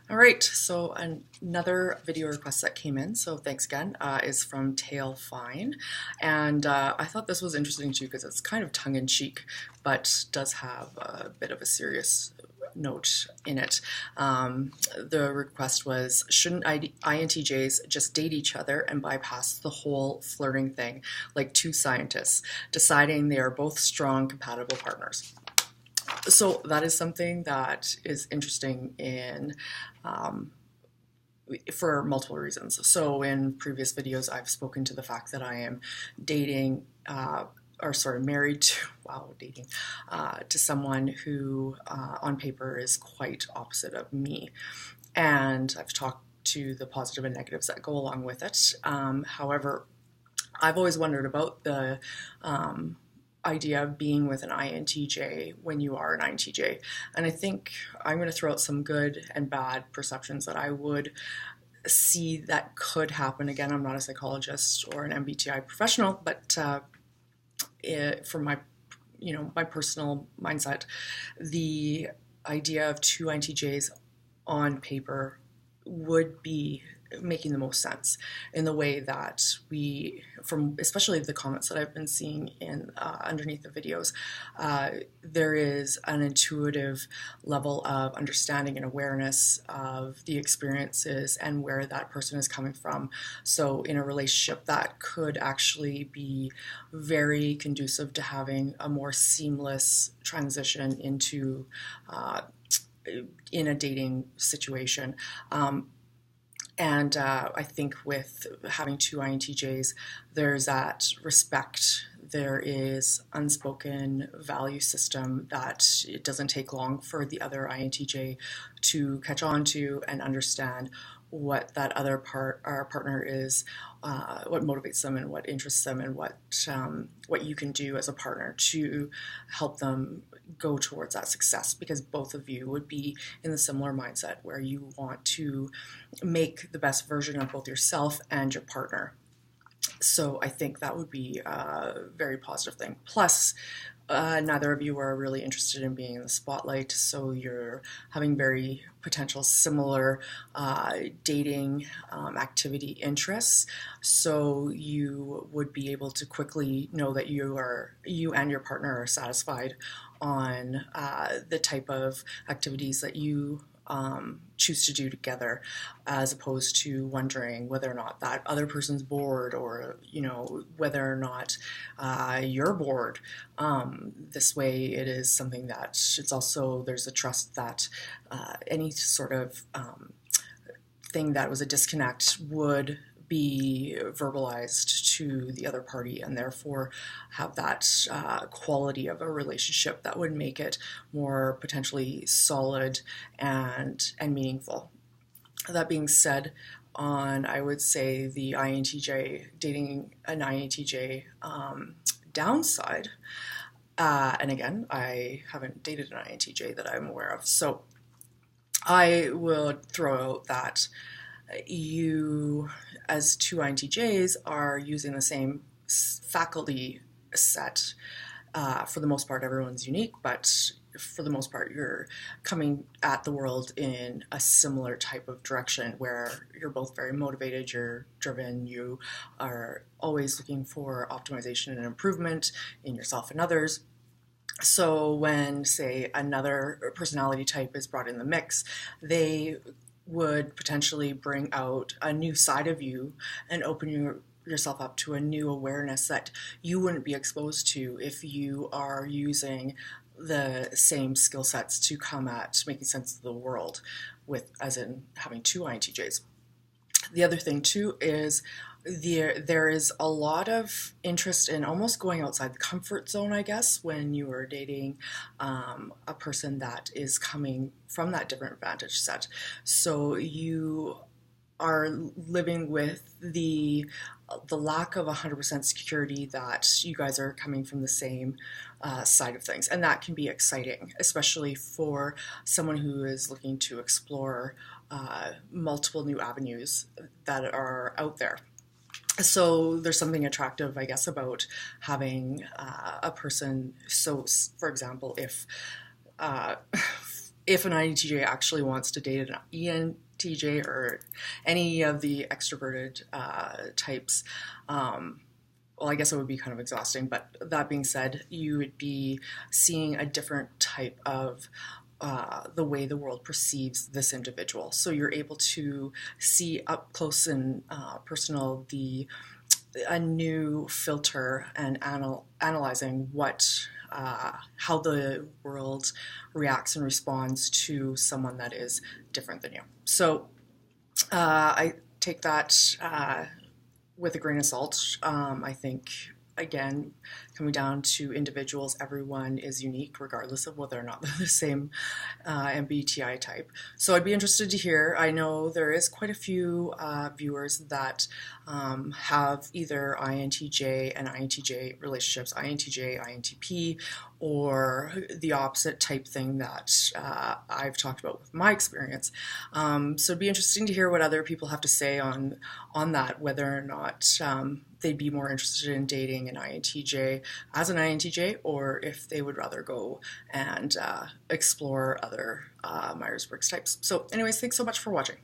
All right, so another video request that came in, so thanks again, is from Tail Fine. And I thought this was interesting too because it's kind of tongue-in-cheek, but does have a bit of a serious note in it. The request was, shouldn't INTJs just date each other and bypass the whole flirting thing, like two scientists, deciding they are both strong, compatible partners? So that is something that is interesting for multiple reasons. So in previous videos, I've spoken to the fact that I am dating, married to, to someone who on paper is quite opposite of me. And I've talked to the positive and negatives that go along with it. However, I've always wondered about the idea of being with an INTJ when you are an INTJ. And I think I'm going to throw out some good and bad perceptions that I would see that could happen. Again, I'm not a psychologist or an MBTI professional, but from my personal mindset, the idea of two INTJs on paper would be making the most sense in the way that from especially the comments that I've been seeing in underneath the videos, there is an intuitive level of understanding and awareness of the experiences and where that person is coming from. So in a relationship, that could actually be very conducive to having a more seamless transition into in a dating situation. And I think with having two INTJs, there's that respect. There is unspoken value system that it doesn't take long for the other INTJ to catch on to and understand what that other partner is, what motivates them and what interests them, and what you can do as a partner to help them go towards that success, because both of you would be in the similar mindset where you want to make the best version of both yourself and your partner. So I think that would be a very positive thing. Plus, neither of you are really interested in being in the spotlight, so you're having very potential similar dating activity interests. So you would be able to quickly know that you and your partner are satisfied on the type of activities that you choose to do together, as opposed to wondering whether or not that other person's bored, or whether or not you're bored. This way, it is something that it's also, there's a trust that any sort of thing that was a disconnect would be verbalized to the other party, and therefore have that quality of a relationship that would make it more potentially solid and meaningful. That being said, I would say the INTJ, dating an INTJ downside, and again, I haven't dated an INTJ that I'm aware of, so I would throw out that you, as two INTJs, are using the same faculty set. For the most part, everyone's unique, but for the most part, you're coming at the world in a similar type of direction where you're both very motivated, you're driven, you are always looking for optimization and improvement in yourself and others. So when, say, another personality type is brought in the mix, they would potentially bring out a new side of you and open yourself up to a new awareness that you wouldn't be exposed to if you are using the same skill sets to come at making sense of the world, as in having two INTJs. The other thing too is there is a lot of interest in almost going outside the comfort zone, I guess, when you are dating a person that is coming from that different vantage set. So you are living with the lack of 100% security that you guys are coming from the same side of things. And that can be exciting, especially for someone who is looking to explore multiple new avenues that are out there. So there's something attractive, I guess, about having a person. So, for example, if if an INTJ actually wants to date an ENTJ or any of the extroverted types, well, I guess it would be kind of exhausting, but that being said, you would be seeing a different type of the way the world perceives this individual. So you're able to see up close and personal a new filter and analyzing how the world reacts and responds to someone that is different than you. So I take that with a grain of salt. I think, again, coming down to individuals, everyone is unique regardless of whether or not they're the same MBTI type. So I'd be interested to hear. I know there is quite a few viewers that have either INTJ and INTJ relationships, INTJ, INTP, or the opposite type thing that I've talked about with my experience. So it'd be interesting to hear what other people have to say on that, whether or not they'd be more interested in dating an INTJ as an INTJ, or if they would rather go and explore other Myers-Briggs types. So anyways, thanks so much for watching.